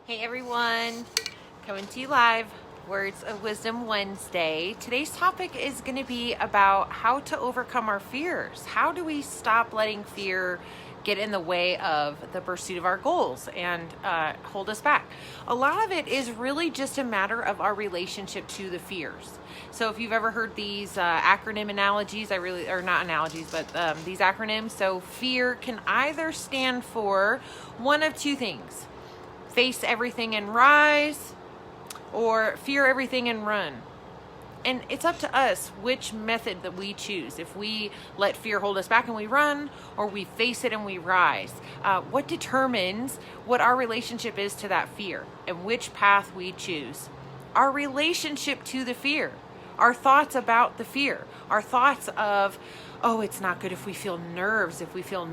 Hey everyone, coming to you live, Words of Wisdom Wednesday. Today's topic is going to be about how to overcome our fears. How do we stop letting fear get in the way of the pursuit of our goals and hold us back? A lot of it is really just a matter of our relationship to the fears. So if you've ever heard these acronym analogies, or not analogies, but these acronyms. So fear can either stand for one of two things: face everything and rise, or fear everything and run. And it's up to us which method that we choose. If we let fear hold us back and we run, or we face it and we rise. What determines what our relationship is to that fear and which path we choose? Our relationship to the fear, our thoughts about the fear, our thoughts of, oh, it's not good if we feel nerves, if we feel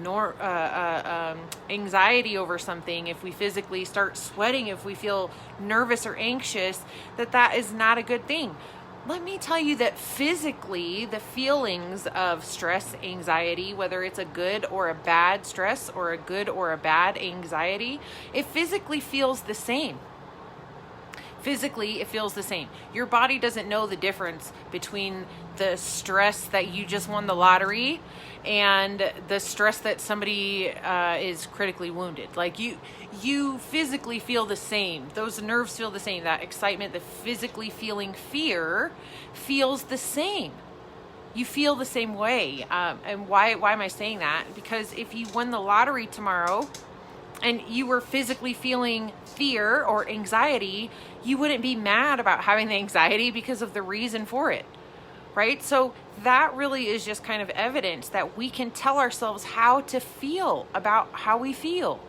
anxiety over something, if we physically start sweating, if we feel nervous or anxious, that is not a good thing. Let me tell you that physically, the feelings of stress, anxiety, whether it's a good or a bad stress or a good or a bad anxiety, it physically feels the same. Physically, it feels the same. Your body doesn't know the difference between the stress that you just won the lottery and the stress that somebody is critically wounded. Like you physically feel the same. Those nerves feel the same. That excitement, the physically feeling fear feels the same. You feel the same way. And why am I saying that? Because if you won the lottery tomorrow and you were physically feeling fear or anxiety, you wouldn't be mad about having the anxiety because of the reason for it, right? So that really is just kind of evidence that we can tell ourselves how to feel about how we feel.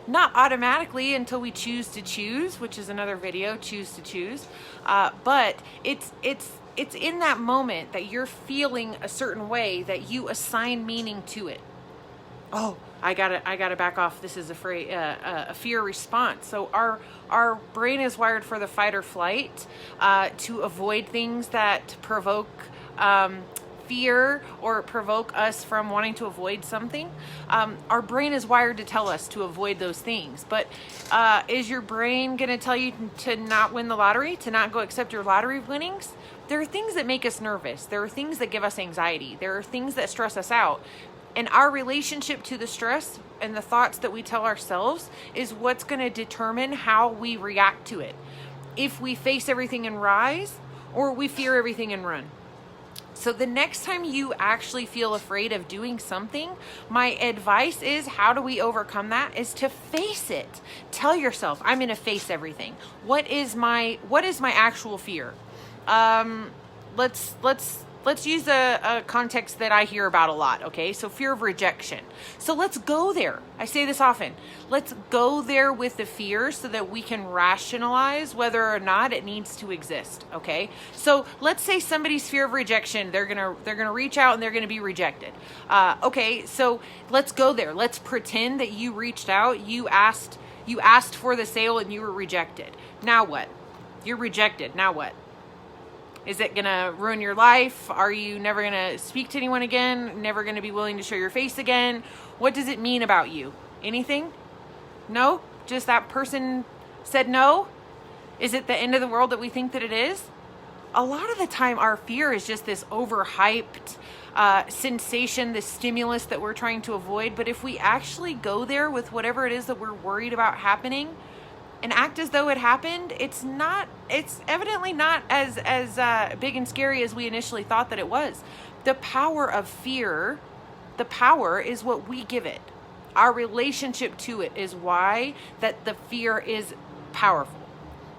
Not automatically until we choose to choose, which is another video, choose to choose. But it's in that moment that you're feeling a certain way that you assign meaning to it. Oh, I gotta back off. This is a fear response. So our brain is wired for the fight or flight, to avoid things that provoke fear or provoke us from wanting to avoid something. Our brain is wired to tell us to avoid those things. But is your brain gonna tell you to not win the lottery, to not go accept your lottery winnings? There are things that make us nervous. There are things that give us anxiety. There are things that stress us out. And our relationship to the stress and the thoughts that we tell ourselves is what's going to determine how we react to it. If we face everything and rise, or we fear everything and run. So the next time you actually feel afraid of doing something, my advice is, how do we overcome that? Is to face it. Tell yourself, I'm going to face everything. What is my actual fear? Let's use a context that I hear about a lot, okay? So fear of rejection. So let's go there. I say this often. Let's go there with the fear so that we can rationalize whether or not it needs to exist, okay? So let's say somebody's fear of rejection, they're gonna reach out and they're gonna be rejected. Okay, so let's go there. Let's pretend that you reached out, you asked for the sale and you were rejected. Now what? You're rejected. Now what? Is it going to ruin your life? Are you never going to speak to anyone again? Never going to be willing to show your face again? What does it mean about you? Anything? No? Just that person said no? Is it the end of the world that we think that it is? A lot of the time our fear is just this overhyped sensation, this stimulus that we're trying to avoid. But if we actually go there with whatever it is that we're worried about happening, and act as though it happened, it's evidently not as big and scary as we initially thought that it was. The power of fear, the power is what we give it. Our relationship to it is why that the fear is powerful.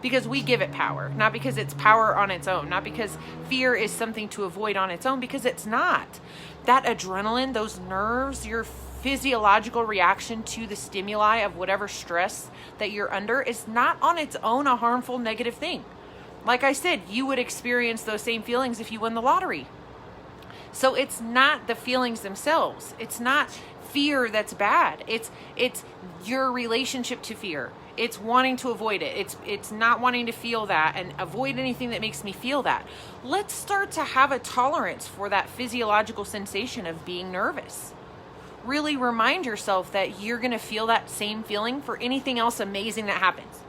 Because we give it power, not because it's power on its own, not because fear is something to avoid on its own, because it's not. That adrenaline, those nerves, your physiological reaction to the stimuli of whatever stress that you're under is not on its own a harmful, negative thing. Like I said, you would experience those same feelings if you won the lottery. So it's not the feelings themselves. It's not fear that's bad. It's your relationship to fear. It's wanting to avoid it. It's not wanting to feel that and avoid anything that makes me feel that. Let's start to have a tolerance for that physiological sensation of being nervous. really remind yourself that you're going to feel that same feeling for anything else amazing that happens.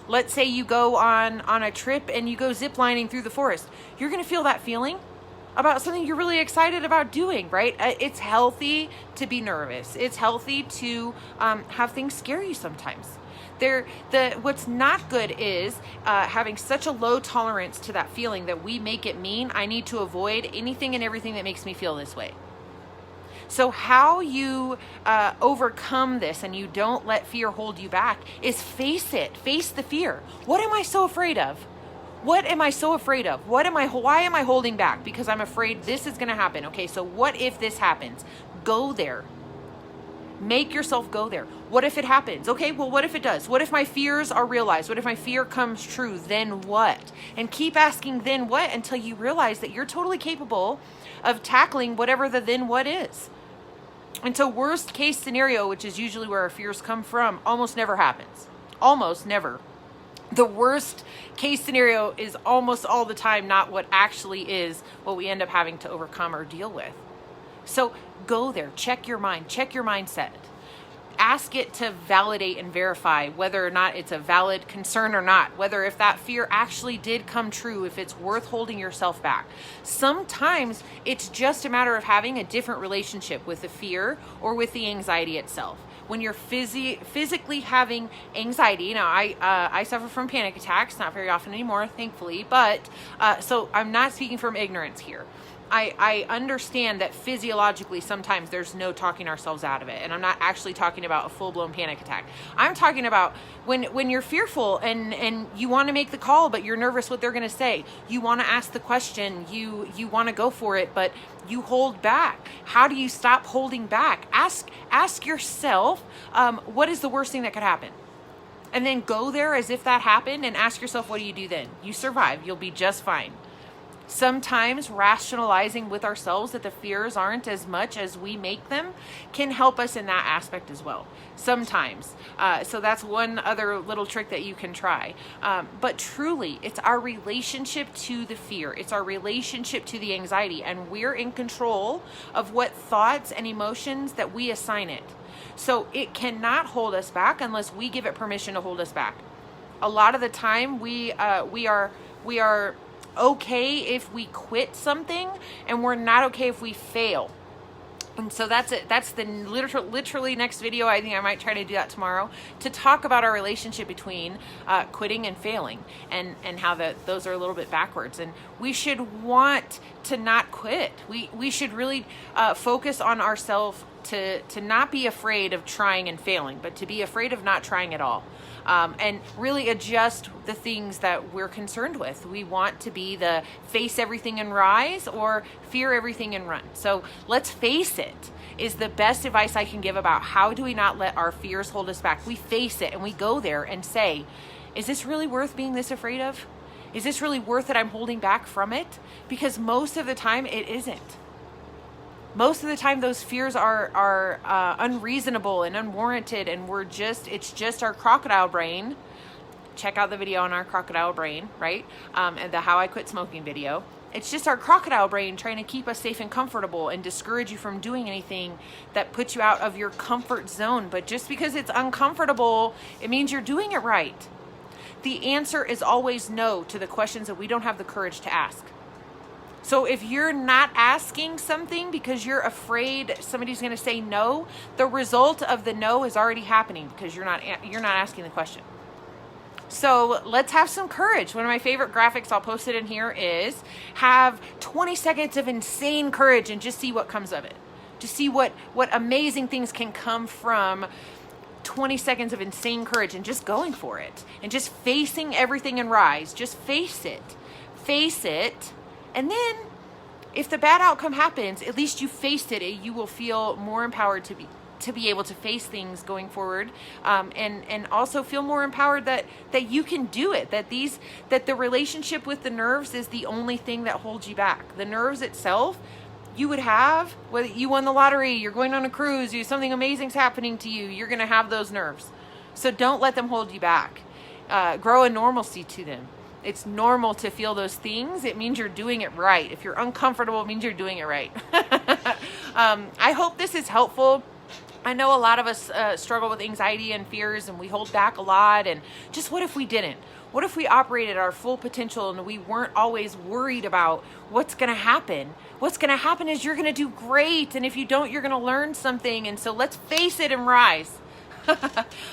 Let's say you go on a trip and you go ziplining through the forest. You're going to feel that feeling about something you're really excited about doing, right? It's healthy to be nervous. It's healthy to have things scare you sometimes. What's not good is having such a low tolerance to that feeling that we make it mean I need to avoid anything and everything that makes me feel this way. So how you overcome this and you don't let fear hold you back is face it. Face the fear. What am I so afraid of? What am I so afraid of? Why am I holding back? Because I'm afraid this is going to happen. Okay, so what if this happens? Go there. Make yourself go there. What if it happens? Okay, well, what if it does? What if my fears are realized? What if my fear comes true? Then what? And keep asking then what until you realize that you're totally capable of tackling whatever the then what is. And so worst case scenario, which is usually where our fears come from, almost never happens. Almost never. The worst case scenario is almost all the time not what actually is what we end up having to overcome or deal with. So go there, check your mind, check your mindset. Ask it to validate and verify whether or not it's a valid concern or not, whether if that fear actually did come true, if it's worth holding yourself back. Sometimes it's just a matter of having a different relationship with the fear or with the anxiety itself. When you're physically having anxiety, now I suffer from panic attacks, not very often anymore, thankfully, but so I'm not speaking from ignorance here. I understand that physiologically sometimes there's no talking ourselves out of it. And I'm not actually talking about a full-blown panic attack. I'm talking about when you're fearful and you want to make the call, but you're nervous what they're going to say. You want to ask the question. You want to go for it, but you hold back. How do you stop holding back? Ask yourself, what is the worst thing that could happen? And then go there as if that happened and ask yourself, what do you do then? You survive. You'll be just fine. Sometimes rationalizing with ourselves that the fears aren't as much as we make them can help us in that aspect as well. Sometimes. So that's one other little trick that you can try. But truly, it's our relationship to the fear. It's our relationship to the anxiety. And we're in control of what thoughts and emotions that we assign it. So it cannot hold us back unless we give it permission to hold us back. A lot of the time we are okay if we quit something, and we're not okay if we fail. And so that's it. That's the literally next video. I think I might try to do that tomorrow, to talk about our relationship between quitting and failing, and how those are a little bit backwards. And we should want to not quit. We should really focus on ourselves to not be afraid of trying and failing, but to be afraid of not trying at all. And really adjust the things that we're concerned with. We want to be the face everything and rise, or fear everything and run. So let's face it, is the best advice I can give about how do we not let our fears hold us back. We face it and we go there and say, is this really worth being this afraid of? Is this really worth it? I'm holding back from it? Because most of the time it isn't. Most of the time those fears are unreasonable and unwarranted, and it's just our crocodile brain. Check out the video on our crocodile brain, right? And the How I Quit Smoking video. It's just our crocodile brain trying to keep us safe and comfortable and discourage you from doing anything that puts you out of your comfort zone. But just because it's uncomfortable, it means you're doing it right. The answer is always no to the questions that we don't have the courage to ask. So if you're not asking something because you're afraid somebody's going to say no, the result of the no is already happening because you're not asking the question. So let's have some courage. One of my favorite graphics, I'll post it in here, is have 20 seconds of insane courage and just see what comes of it. Just see what amazing things can come from 20 seconds of insane courage and just going for it. And just facing everything and rise. Just face it. Face it. And then if the bad outcome happens, at least you faced it. You will feel more empowered to be able to face things going forward, and also feel more empowered that you can do it, that the relationship with the nerves is the only thing that holds you back. The nerves itself, you would have, whether you won the lottery, you're going on a cruise, something amazing's happening to you, you're going to have those nerves. So don't let them hold you back. Grow a normalcy to them. It's normal to feel those things. It means you're doing it right. If you're uncomfortable, it means you're doing it right. I hope this is helpful. I know a lot of us struggle with anxiety and fears, and we hold back a lot. And just what if we didn't? What if we operated our full potential and we weren't always worried about what's going to happen? What's going to happen is you're going to do great. And if you don't, you're going to learn something. And so let's face it and rise.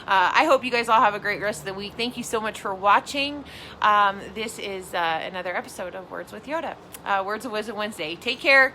I hope you guys all have a great rest of the week. Thank you so much for watching. This is another episode of Words with Yoda. Words of Wisdom Wednesday. Take care.